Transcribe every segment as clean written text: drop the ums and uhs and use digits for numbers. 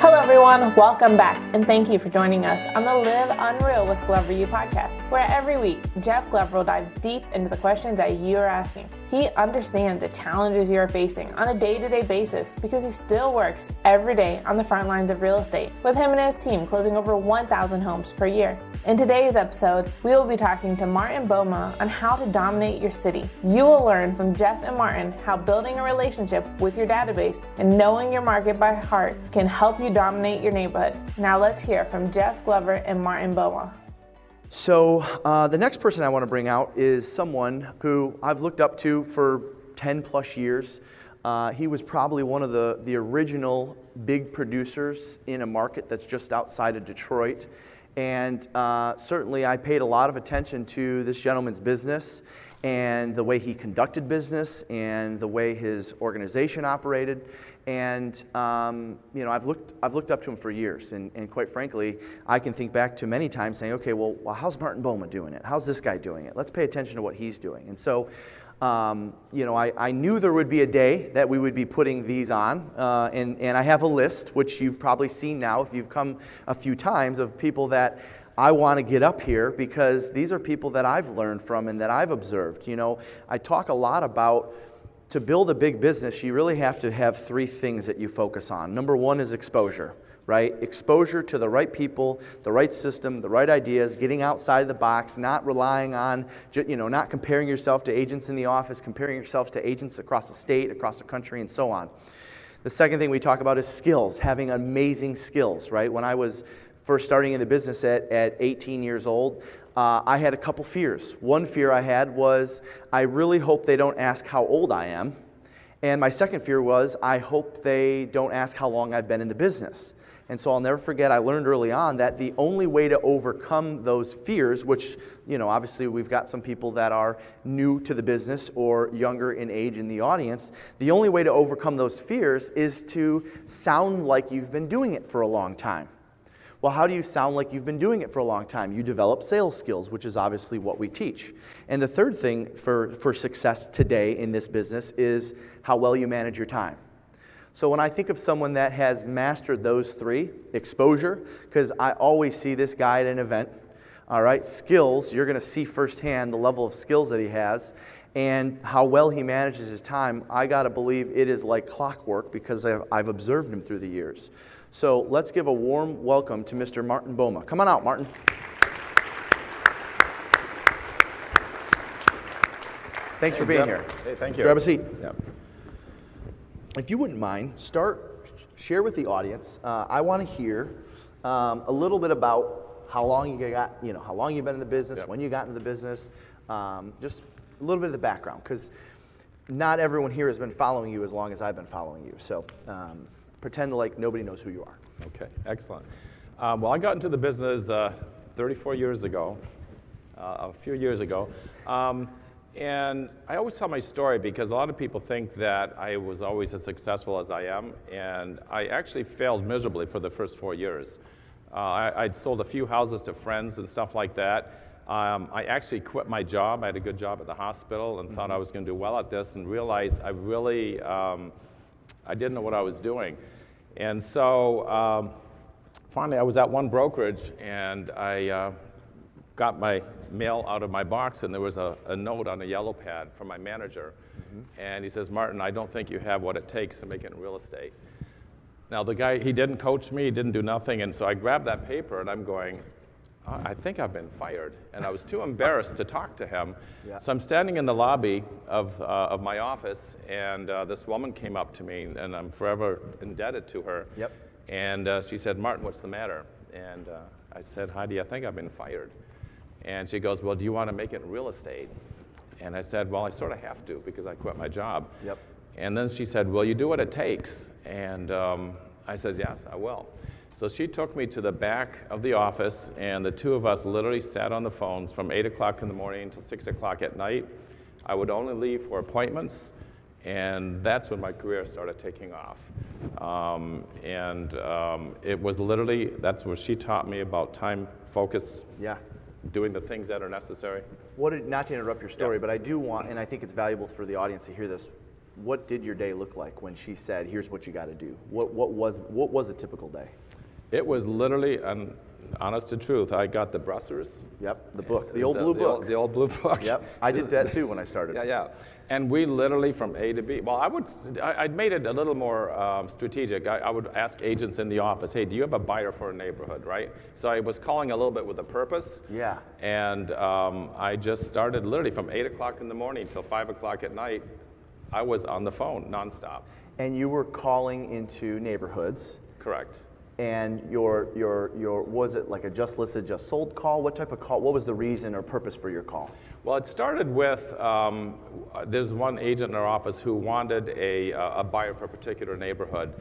Hello everyone, welcome back, and thank you for joining us on the Live Unreal with Glover U podcast, where every week, Jeff Glover will dive deep into the questions that you are asking. He understands the challenges you are facing on a day-to-day basis because he still works every day on the front lines of real estate, with him and his team closing over 1,000 homes per year. In today's episode, we will be talking to Martin Bouma on how to dominate your city. You will learn from Jeff and Martin how building a relationship with your database and knowing your market by heart can help you dominate your neighborhood. Now let's hear from Jeff Glover and Martin Bouma. So the next person I want to bring out is someone who I've looked up to for 10 plus years. He was probably one of the original big producers in a market that's just outside of Detroit. And certainly I paid a lot of attention to this gentleman's business and the way he conducted business and the way his organization operated. And I've looked up to him for years, and quite frankly, I can think back to many times saying, okay, well, how's Martin Bouma doing it? How's this guy doing it? Let's pay attention to what he's doing. And so, I knew there would be a day that we would be putting these on, and I have a list, which you've probably seen now if you've come a few times, of people that I want to get up here because these are people that I've learned from and that I've observed. I talk a lot about, to build a big business, you really have to have three things that you focus on. Number one is exposure, right? Exposure to the right people, the right system, the right ideas, getting outside of the box, not relying on, not comparing yourself to agents in the office, comparing yourselves to agents across the state, across the country, and so on. The second thing we talk about is skills, having amazing skills, right? When I was first starting in the business at 18 years old, I had a couple fears. One fear I had was, I really hope they don't ask how old I am. And my second fear was, I hope they don't ask how long I've been in the business. And so I'll never forget, I learned early on that the only way to overcome those fears, which, obviously we've got some people that are new to the business or younger in age in the audience, the only way to overcome those fears is to sound like you've been doing it for a long time. Well, how do you sound like you've been doing it for a long time? You develop sales skills, which is obviously what we teach. And the third thing for success today in this business is how well you manage your time. So when I think of someone that has mastered those three, exposure, because I always see this guy at an event, all right, skills, you're going to see firsthand the level of skills that he has, and how well he manages his time, I got to believe it is like clockwork because I've observed him through the years. So let's give a warm welcome to Mr. Martin Bouma. Come on out, Martin. Thanks for being here. Hey, thank you. Grab a seat. Yeah. If you wouldn't mind, share with the audience. I want to hear a little bit about how long how long you've been in the business, when you got into the business, just a little bit of the background, because not everyone here has been following you as long as I've been following you. So pretend like nobody knows who you are. Okay, excellent. Well, I got into the business 34 years ago, a few years ago. And I always tell my story because a lot of people think that I was always as successful as I am, and I actually failed miserably for the first 4 years. I'd sold a few houses to friends and stuff like that. I actually quit my job. I had a good job at the hospital and thought I was going to do well at this, and realized I really, I didn't know what I was doing. And so finally I was at one brokerage, and I got my mail out of my box, and there was a note on a yellow pad from my manager. And he says, Martin, I don't think you have what it takes to make it in real estate. Now the guy, he didn't coach me, he didn't do nothing, and so I grabbed that paper and I'm going, I think I've been fired. And I was too embarrassed to talk to him. Yeah. So I'm standing in the lobby of my office, and this woman came up to me, and I'm forever indebted to her. Yep. And she said, Martin, what's the matter? And I said, Heidi, I think I've been fired. And she goes, well, do you want to make it in real estate? And I said, well, I sort of have to because I quit my job. Yep. And then she said, well, you do what it takes. And I said, yes, I will. So she took me to the back of the office, and the two of us literally sat on the phones from 8 o'clock in the morning until 6 o'clock at night. I would only leave for appointments, and that's when my career started taking off. It was literally, that's what she taught me about time, focus, doing the things that are necessary. Not to interrupt your story, but I do want, and I think it's valuable for the audience to hear this. what did your day look like when she said, here's what you got to do? What was a typical day? It was literally, an honest to truth, I got the brusers. Yep, the book, the old blue book. The old blue book. Yep, I did that too when I started. Yeah. And we literally from A to B. Well, I'd made it a little more strategic. I would ask agents in the office, hey, do you have a buyer for a neighborhood, right? So I was calling a little bit with a purpose. Yeah. And I just started literally from 8 o'clock in the morning till 5 o'clock at night. I was on the phone nonstop. And you were calling into neighborhoods. Correct. And your was it like a just listed, just sold call? What type of call? What was the reason or purpose for your call? Well, it started with, there's one agent in our office who wanted a buyer for a particular neighborhood.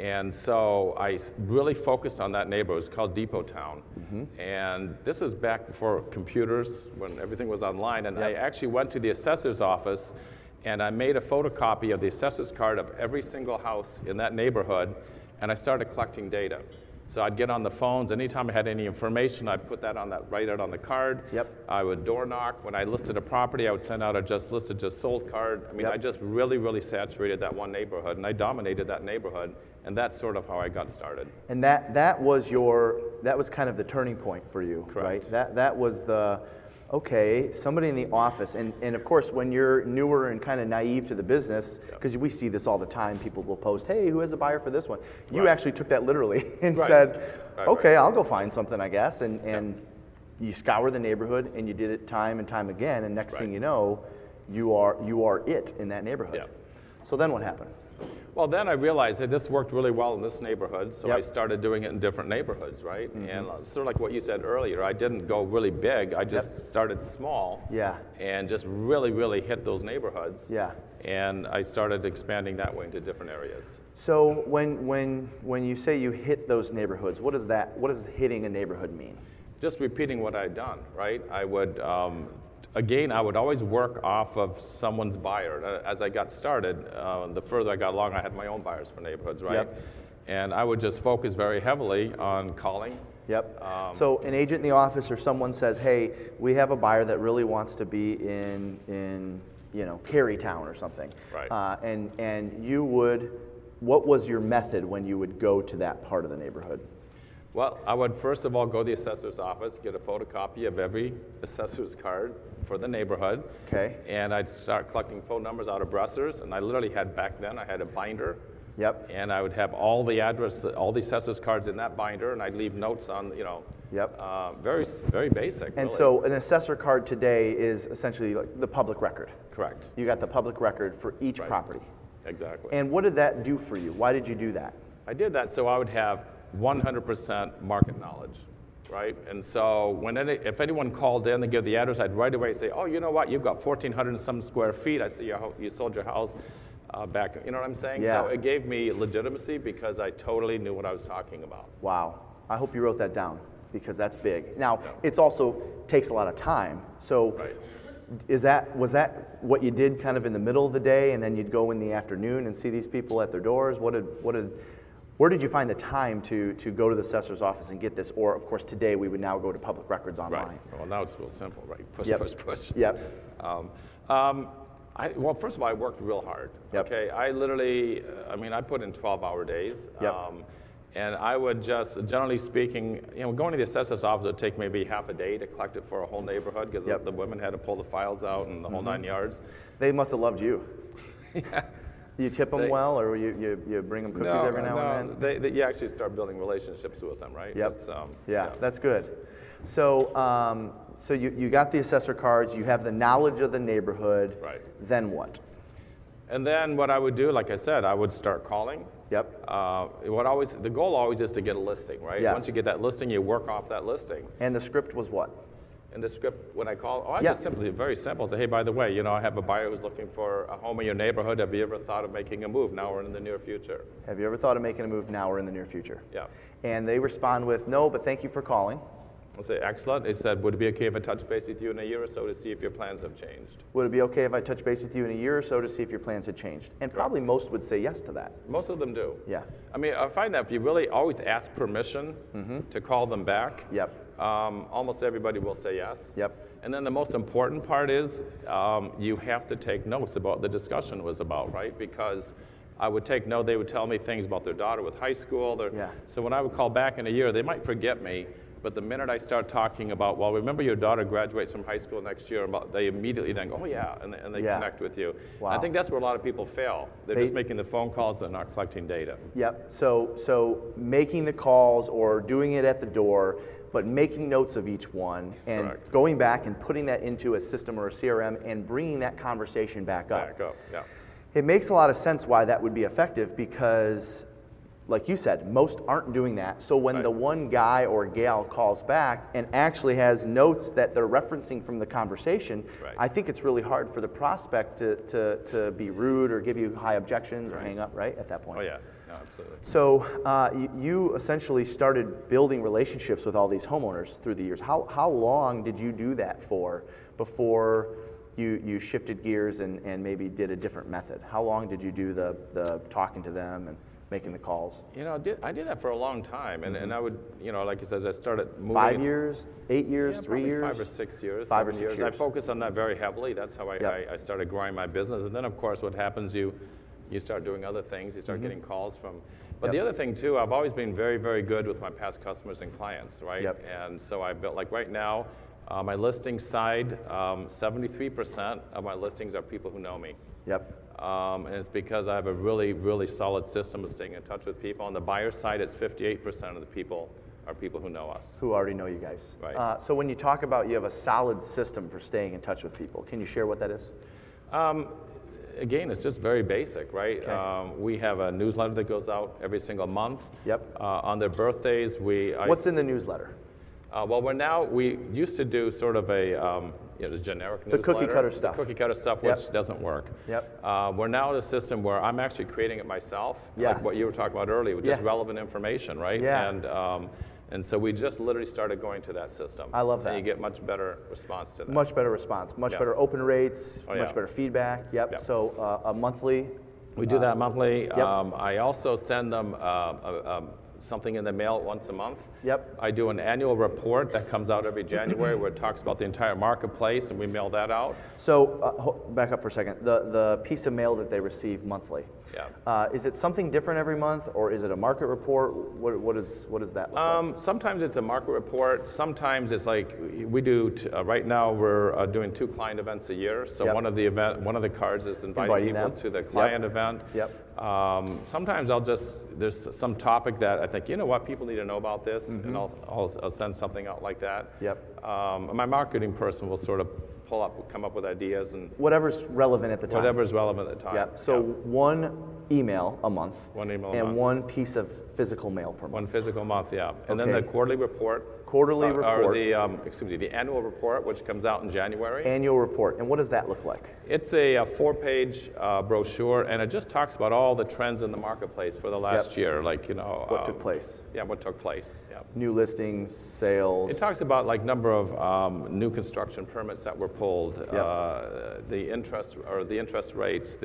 And so I really focused on that neighborhood. It was called Depot Town. Mm-hmm. And this is back before computers, when everything was online. And I actually went to the assessor's office and I made a photocopy of the assessor's card of every single house in that neighborhood, and I started collecting data. So I'd get on the phones. Anytime I had any information, I'd put that on that, write it on the card. Yep. I would door knock. When I listed a property, I would send out a just listed, just sold card. I mean, I just really, really saturated that one neighborhood, and I dominated that neighborhood, and that's sort of how I got started. And that was kind of the turning point for you, Correct. Right? That was the, okay, somebody in the office, and of course when you're newer and kind of naive to the business, because we see this all the time, people will post, hey, who has a buyer for this one? You actually took that literally and said, okay, I'll go find something, I guess, and you scour the neighborhood and you did it time and time again, and next thing you know, you are it in that neighborhood. Yep. So then what happened? Well, then I realized that this worked really well in this neighborhood, so I started doing it in different neighborhoods, right? Mm-hmm. And sort of like what you said earlier, I didn't go really big. I just started small and just really, really hit those neighborhoods. Yeah. And I started expanding that way into different areas. So when you say you hit those neighborhoods, what does hitting a neighborhood mean? Just repeating what I'd done, right? I would, again, I would always work off of someone's buyer. As I got started, the further I got along, I had my own buyers for neighborhoods, right? Yep. And I would just focus very heavily on calling. Yep. So an agent in the office or someone says, hey, we have a buyer that really wants to be in Carytown or something. Right. And you would, what was your method when you would go to that part of the neighborhood? Well, I would first of all go to the assessor's office, get a photocopy of every assessor's card for the neighborhood. Okay. And I'd start collecting phone numbers out of brusers, and I literally had, back then, I had a binder. Yep. And I would have all the all the assessor's cards in that binder, and I'd leave notes on, Yep. Very, very basic. And really. So an assessor card today is essentially like the public record. Correct. You got the public record for each property. Exactly. And what did that do for you? Why did you do that? I did that so I would have 100% market knowledge, right? And so if anyone called in, they give the address, I'd right away say, oh, you know what, you've got 1,400 and some square feet. I see you sold your house back, you know what I'm saying? Yeah. So it gave me legitimacy because I totally knew what I was talking about. Wow. I hope you wrote that down because that's big. Now, it's also takes a lot of time. So was that what you did kind of in the middle of the day and then you'd go in the afternoon and see these people at their doors? Where did you find the time to go to the assessor's office and get this? Or, of course, today we would now go to public records online. Right. Well, now it's real simple, right? Push. Yep. Well, first of all, I worked real hard. Yep. Okay. I literally, I put in 12-hour days. Yep. And I would just, generally speaking, going to the assessor's office would take maybe half a day to collect it for a whole neighborhood because the women had to pull the files out and the whole 9 yards. They must have loved you. Yeah. You tip them well, or you bring them cookies every now and then? You actually start building relationships with them, right? Yep. That's good. So, so you got the assessor cards, you have the knowledge of the neighborhood. Right. Then what? And then what I would do, like I said, I would start calling. Yep. The goal always is to get a listing, right? Yes. Once you get that listing, you work off that listing. And the script was what? In the script, when I call, I just simply, very simple, say, hey, by the way, I have a buyer who's looking for a home in your neighborhood. Have you ever thought of making a move now or in the near future? Have you ever thought of making a move now or in the near future? Yeah. And they respond with, no, but thank you for calling. I'll say, excellent. They said, would it be okay if I touch base with you in a year or so to see if your plans have changed? Would it be okay if I touch base with you in a year or so to see if your plans had changed? And probably most would say yes to that. Most of them do. Yeah. I find that if you really always ask permission to call them back, Yep. Almost everybody will say yes. Yep. And then the most important part is you have to take notes about what the discussion was about, right? Because I would take note, they would tell me things about their daughter with high school. So when I would call back in a year, they might forget me, but the minute I start talking about, well, remember your daughter graduates from high school next year, they immediately then go, oh yeah, and they connect with you. Wow. I think that's where a lot of people fail. They're just making the phone calls and not collecting data. Yep, so making the calls or doing it at the door, but making notes of each one and Correct. going back and putting that into a system or a CRM and bringing that conversation back up. Yeah. It makes a lot of sense why that would be effective because, like you said, most aren't doing that. So when the one guy or gal calls back and actually has notes that they're referencing from the conversation, I think it's really hard for the prospect to be rude or give you high objections or hang up, right, at that point. Oh yeah, no, absolutely. So you essentially started building relationships with all these homeowners through the years. How long did you do that for before you shifted gears and maybe did a different method? How long did you do the talking to them and making the calls? You know, I did that for a long time, and I would, you know, like I said, I started moving. 5 years, 8 years, Yeah, 3 years? 5 or 6 years. 5 or 7 6 I years. focused on that very heavily. That's how I started growing my business. And then, of course, what happens, you start doing other things. You start getting calls from. But the other thing, too, I've always been very, very good with my past customers and clients, right? And so I built, like right now, my listing side, 73% of my listings are people who know me. And it's because I have a really, really solid system of staying in touch with people. On the buyer side, it's 58% of the people are people who know us. Who already know you guys. Right. So when you talk about you have a solid system for staying in touch with people, can you share what that is? Again, it's just very basic, right? Okay. We have a newsletter that goes out every single month. On their birthdays, What's in the newsletter? Well, we used to do sort of a the generic newsletter. The cookie cutter stuff. The cookie cutter stuff, which doesn't work. We're now at a system where I'm actually creating it myself, like what you were talking about earlier, with just relevant information, right? And so we just literally started going to that system. I love that. And you get much better response to that. Much better response, much better open rates, much better feedback. So a monthly. We do that monthly. I also send them something in the mail once a month. I do an annual report that comes out every January where it talks about the entire marketplace, and we mail that out. So back up for a second. The piece of mail that they receive monthly. Is it something different every month, or is it a market report? What does that look like? Sometimes it's a market report. Sometimes it's like we do. Right now we're doing 2 client events a year. So one of the cards is inviting people to the client event. Sometimes there's some topic that I think, you know what, people need to know about this, and I'll send something out like that. My marketing person will sort of come up with ideas and whatever's relevant at the time. Whatever's relevant at the time. So one email a month. One email a and month. one piece of physical mail per month. One physical month, and then the quarterly report. Or the annual report, which comes out in January. Annual report, and what does that look like? It's a 4-page brochure, and it just talks about all the trends in the marketplace for the last year, like what took place. What took place. New listings, sales. It talks about like number of new construction permits that were pulled, the interest rates,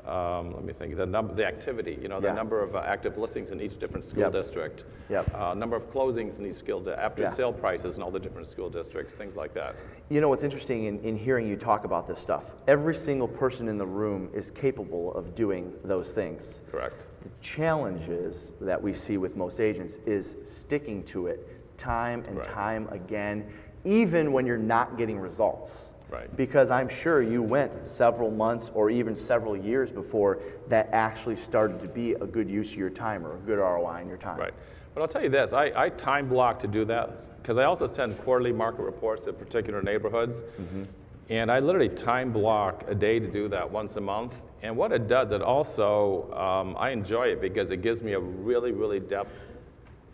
let me think. The activity. The number of active listings in each different school district. Number of closings in each school after sale prices in all the different school districts. Things like that. You know what's interesting in hearing you talk about this stuff? Every single person in the room is capable of doing those things. Correct. The challenges that we see with most agents is sticking to it time and time again, even when you're not getting results. Because I'm sure you went several months or even several years before that actually started to be a good use of your time or a good ROI in your time. But I'll tell you this, I time block to do that because I also send quarterly market reports to particular neighborhoods. And I literally time block a day to do that once a month. And what it does, it also, I enjoy it because it gives me a really, really depth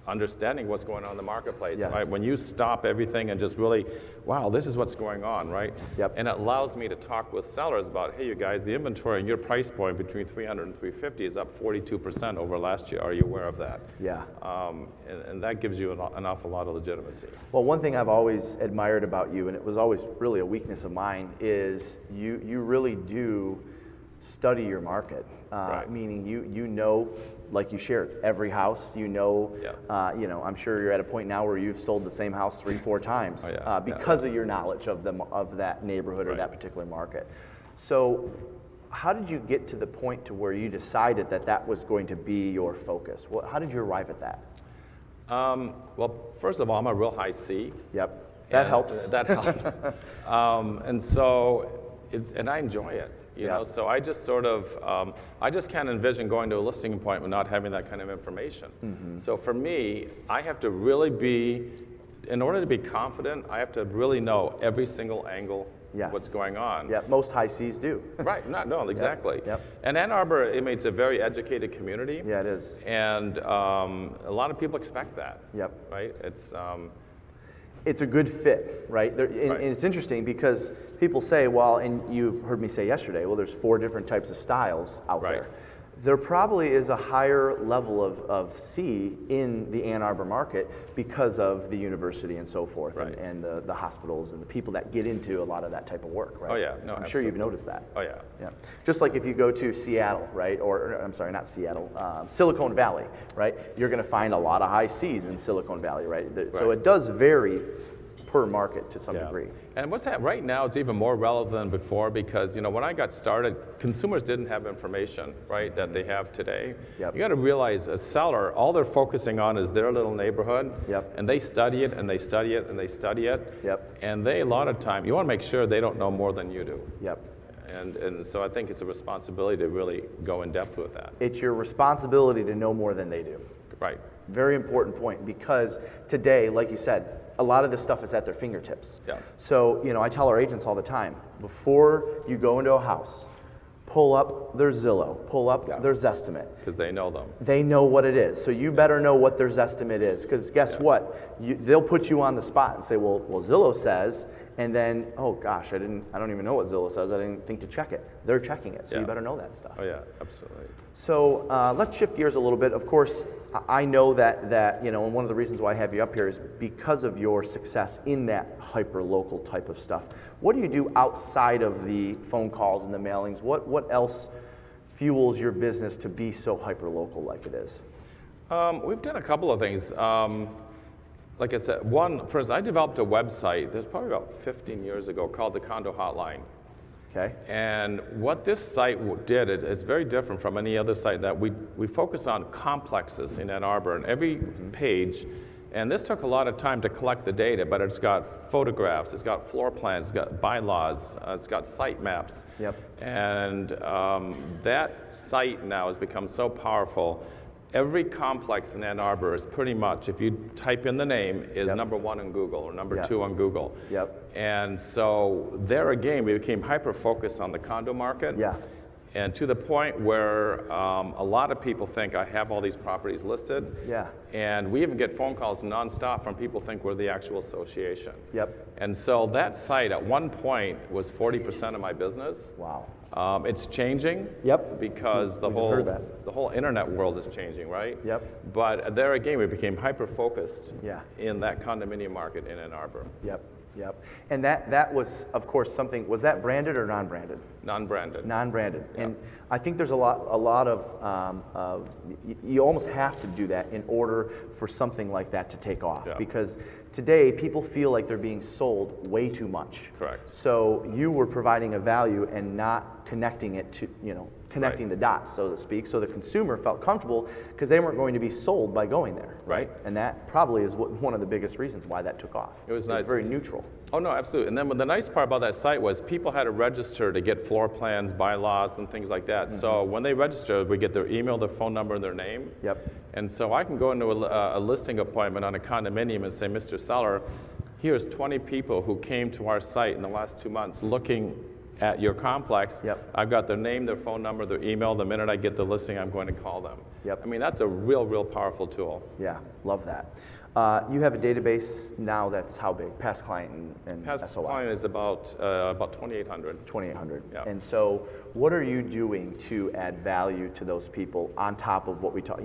understanding what's going on in the marketplace, right? When you stop everything and just really, wow, this is what's going on, right? And it allows me to talk with sellers about, hey, you guys, the inventory and your price point between 300 and 350 is up 42% over last year. Are you aware of that? And that gives you an awful lot of legitimacy. Well, one thing I've always admired about you, and it was always really a weakness of mine, is you really do study your market, Right. meaning you know, like you shared, every house, you know, I'm sure you're at a point now where you've sold the same house 3-4 times because of your knowledge of that neighborhood or that particular market. So how did you get to the point to where you decided that that was going to be your focus? How did you arrive at that? Well, first of all, I'm a real high C. Yep, that helps. That helps. And so, and I enjoy it. You know, so I just sort of, I just can't envision going to a listing appointment not having that kind of information. So for me, I have to really be, in order to be confident, I have to really know every single angle of what's going on. Yeah, most high Cs do. Right, no, exactly. Yep. And Ann Arbor, it's a very educated community. Yeah, it is. And a lot of people expect that. Yep. Right, it's a good fit, right? And it's interesting because people say, well, and you've heard me say yesterday, well, there's 4 different types of styles out there. There probably is a higher level of C in the Ann Arbor market because of the university and so forth, and the hospitals and the people that get into a lot of that type of work, right? Oh yeah, no, I'm sure you've noticed that. Oh yeah. Yeah. Just like if you go to Seattle, right? Or I'm sorry, not Seattle, Silicon Valley, right? You're going to find a lot of high Cs in Silicon Valley, right? So it does vary per market to some degree. And what's that right now, it's even more relevant than before because, when I got started, consumers didn't have information, right, that they have today. You got to realize a seller, all they're focusing on is their little neighborhood, and they study it and they study it and they study it. And they, a lot of time, you want to make sure they don't know more than you do. And so I think it's a responsibility to really go in depth with that. It's your responsibility to know more than they do. Right. Very important point because today, like you said, a lot of this stuff is at their fingertips. So, I tell our agents all the time, before you go into a house, pull up their Zillow, pull up their Zestimate. Because they know them. They know what it is. So you better know what their Zestimate is. Because guess what? They'll put you on the spot and say, well, Zillow says, and then, oh gosh, I don't even know what Zillow says. I didn't think to check it. They're checking it, so you better know that stuff. Oh yeah, absolutely. So let's shift gears a little bit. Of course, I know that and one of the reasons why I have you up here is because of your success in that hyper-local type of stuff. What do you do outside of the phone calls and the mailings? What else fuels your business to be so hyper-local like it is? We've done a couple of things. Like I said, first, I developed a website, there's probably about 15 years ago, called the Condo Hotline. Okay. And what this site did, it's very different from any other site that we focus on complexes in Ann Arbor, and every page, and this took a lot of time to collect the data, but it's got photographs, it's got floor plans, it's got bylaws, it's got site maps. And that site now has become so powerful. Every complex in Ann Arbor is pretty much, if you type in the name, is number 1 on Google or number 2 on Google. And so there again, we became hyper-focused on the condo market. And to the point where a lot of people think I have all these properties listed. And we even get phone calls nonstop from people think we're the actual association. And so that site at one point was 40% of my business. Wow. It's changing because the whole internet world is changing, right? But there again, we became hyper-focused in that condominium market in Ann Arbor. And that was, of course, something, was that branded or non-branded? Non-branded. Non-branded. And I think there's a lot of, you almost have to do that in order for something like that to take off. Because today, people feel like they're being sold way too much. Correct. So you were providing a value and not connecting it to, connecting the dots, so to speak, so the consumer felt comfortable because they weren't going to be sold by going there, right? And that probably is one of the biggest reasons why that took off. It was nice. It was very neutral. Oh no, absolutely. And then the nice part about that site was people had to register to get floor plans, bylaws, and things like that. So when they register, we get their email, their phone number, and their name. And so I can go into a listing appointment on a condominium and say, Mr. Seller, here's 20 people who came to our site in the last 2 months looking at your complex. I've got their name, their phone number, their email. The minute I get the listing, I'm going to call them. I mean, that's a real powerful tool. Yeah, love that. You have a database now that's how big? Past client and Past SOI? client is about 2,800. 2,800. And so what are you doing to add value to those people on top of what we talk,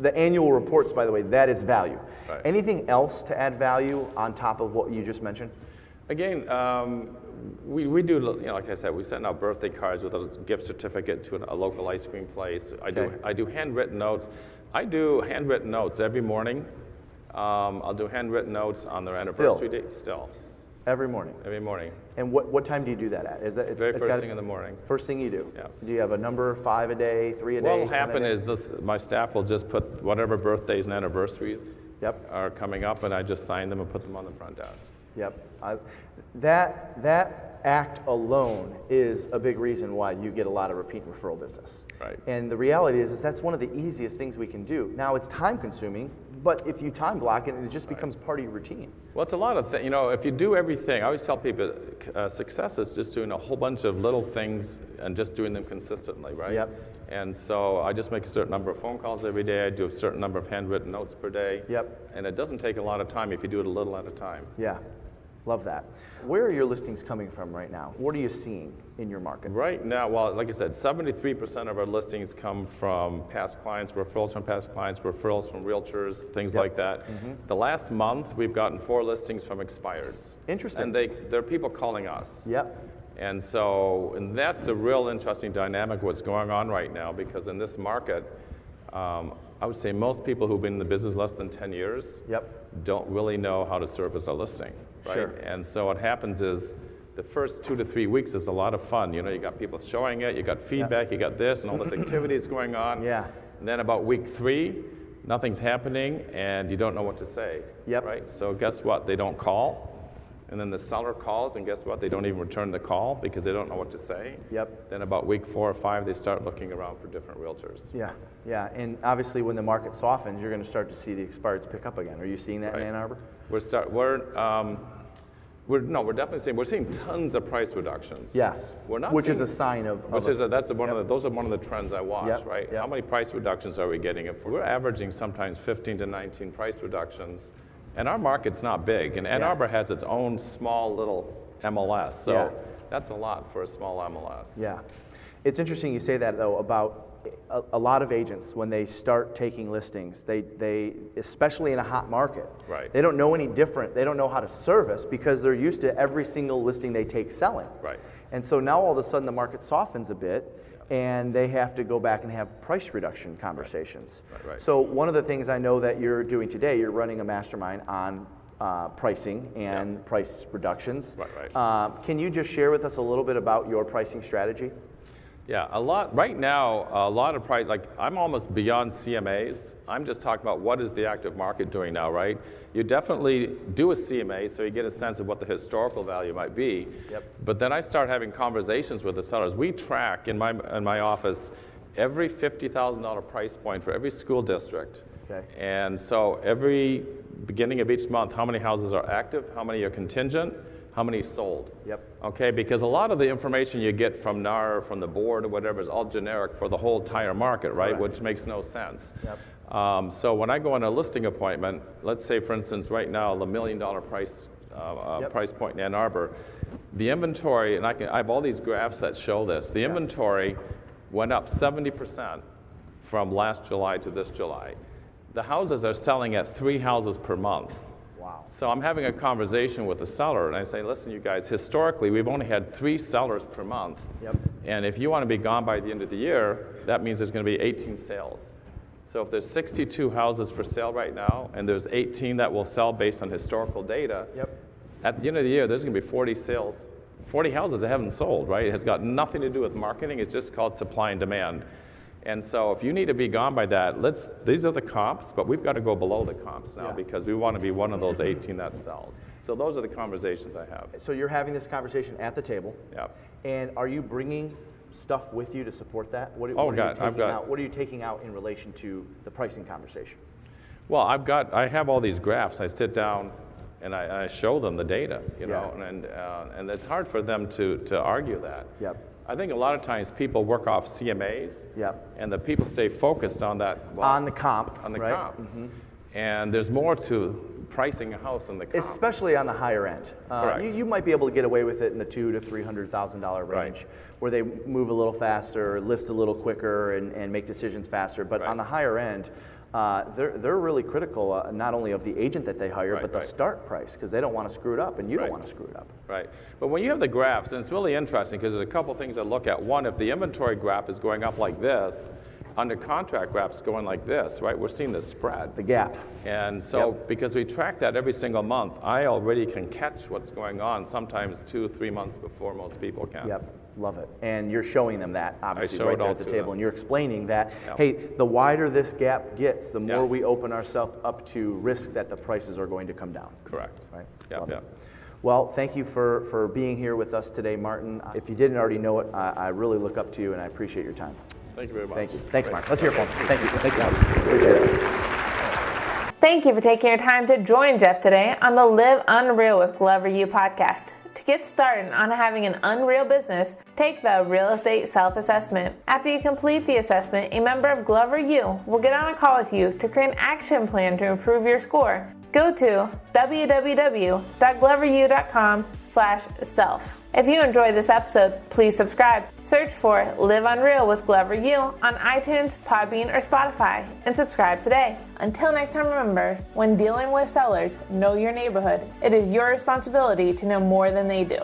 the annual reports, by the way, that is value. Anything else to add value on top of what you just mentioned? Again, we do, like I said, we send out birthday cards with a gift certificate to a local ice cream place. I do handwritten notes. I do handwritten notes every morning. I'll do handwritten notes on their anniversary day. Still. Every morning? Every morning. And what time do you do that at? Is that Very first thing in the morning. First thing you do? Yeah. Do you have a number, 5 a day, 3 a day? What will happen is my staff will just put whatever birthdays and anniversaries are coming up, and I just sign them and put them on the front desk. Yep. That act alone is a big reason why you get a lot of repeat referral business. Right. And the reality is that's one of the easiest things we can do. Now it's time consuming, but if you time block it, it just becomes part of your routine. Well, it's a lot of things. If you do everything, I always tell people success is just doing a whole bunch of little things and just doing them consistently, right? Yep. And so I just make a certain number of phone calls every day. I do a certain number of handwritten notes per day. Yep. And it doesn't take a lot of time if you do it a little at a time. Yeah. Love that. Where are your listings coming from right now? What are you seeing in your market? Right now, well, like I said, 73% of our listings come from past clients, referrals from past clients, referrals from realtors, things like that. Mm-hmm. The last month, we've gotten 4 listings from expireds. Interesting. And there are people calling us. Yep. And that's a real interesting dynamic what's going on right now, because in this market, I would say most people who've been in the business less than 10 years don't really know how to service a listing, right? Sure. And so what happens is the first 2 to 3 weeks is a lot of fun. You got people showing it, you got feedback, you got this, and all this activity is going on. Yeah. And then about week 3, nothing's happening, and you don't know what to say, right? So guess what? They don't call. And then the seller calls, and guess what? They don't even return the call because they don't know what to say. Yep. Then about week 4 or 5, they start looking around for different realtors. Yeah, yeah. And obviously when the market softens, you're going to start to see the expireds pick up again. Are you seeing that in Ann Arbor? We're definitely seeing, we're seeing tons of price reductions. Yes. We're not which seeing, is a sign of those are one of the trends I watch, right? Yep. How many price reductions are we getting? If we're averaging sometimes 15 to 19 price reductions, and our market's not big, and Ann Arbor has its own small little MLS, so that's a lot for a small MLS. Yeah. It's interesting you say that, though, about a lot of agents, when they start taking listings, they especially in a hot market, they don't know any different. They don't know how to service because they're used to every single listing they take selling. Right. And so now all of a sudden the market softens a bit, and they have to go back and have price reduction conversations. Right. So one of the things I know that you're doing today, you're running a mastermind on pricing and price reductions. Right. Can you just share with us a little bit about your pricing strategy? Yeah, right now, a lot of price, like I'm almost beyond CMAs. I'm just talking about what is the active market doing now, right? You definitely do a CMA so you get a sense of what the historical value might be. Yep. But then I start having conversations with the sellers. We track in my office every $50,000 price point for every school district. Okay. And so every beginning of each month, how many houses are active, how many are contingent, how many sold. Yep. Okay, because a lot of the information you get from NAR, from the board or whatever is all generic for the whole entire market, right? Correct. Which makes no sense. Yep. So when I go on a listing appointment, let's say for instance right now the $1 million price price point in Ann Arbor, the inventory, and I have all these graphs that show this, the inventory went up 70% from last July to this July. The houses are selling at 3 houses per month. Wow. So I'm having a conversation with the seller, and I say, listen, you guys, historically, we've only had 3 sellers per month. Yep. And if you want to be gone by the end of the year, that means there's going to be 18 sales. So if there's 62 houses for sale right now, and there's 18 that will sell based on historical data, at the end of the year, there's going to be 40 sales, 40 houses that haven't sold, right? It has got nothing to do with marketing. It's just called supply and demand. And so if you need to be gone by that, these are the comps, but we've got to go below the comps now because we want to be one of those 18 that sells. So those are the conversations I have. So you're having this conversation at the table. Yep. And are you bringing stuff with you to support that? What are you taking out in relation to the pricing conversation? Well, I have all these graphs. I sit down and I show them the data, you know, and it's hard for them to argue that. Yep. I think a lot of times people work off CMAs, and the people stay focused on that. On the comp. On the right? comp. Mm-hmm. And there's more to pricing a house than the comp. Especially on the higher end. Correct. You might be able to get away with it in the $200,000 to $300,000 range, where they move a little faster, list a little quicker, and make decisions faster. But on the higher end, they're really critical, not only of the agent that they hire, Right, but the right. start price, because they don't want to screw it up, and you Right. don't want to screw it up. Right. But when you have the graphs, and it's really interesting because there's a couple things I look at. One, if the inventory graph is going up like this, under contract graphs going like this, right? We're seeing the spread. The gap. And so Yep. because we track that every single month, I already can catch what's going on sometimes 2-3 months before most people can. Yep, love it. And you're showing them that, obviously, show right it there all at the to table, them. and you're explaining that, Yep. hey, the wider this gap gets, the more Yep. we open ourselves up to risk that the prices are going to come down. Correct. Right? Yep, Love yep. it. Well, thank you for being here with us today, Martin. If you didn't already know it, I really look up to you, and I appreciate your time. Thank you very much. Thank you. Thanks, Great. Martin. Let's hear it for him. Thank you. Thank you. Appreciate it. Thank you for taking your time to join Jeff today on the Live Unreal with Glover U podcast. To get started on having an unreal business, take the real estate self-assessment. After you complete the assessment, a member of Glover U will get on a call with you to create an action plan to improve your score. Go to www.gloveru.com/self. If you enjoyed this episode, please subscribe. Search for Live Unreal with Glover U on iTunes, Podbean, or Spotify, and subscribe today. Until next time, remember, when dealing with sellers, know your neighborhood. It is your responsibility to know more than they do.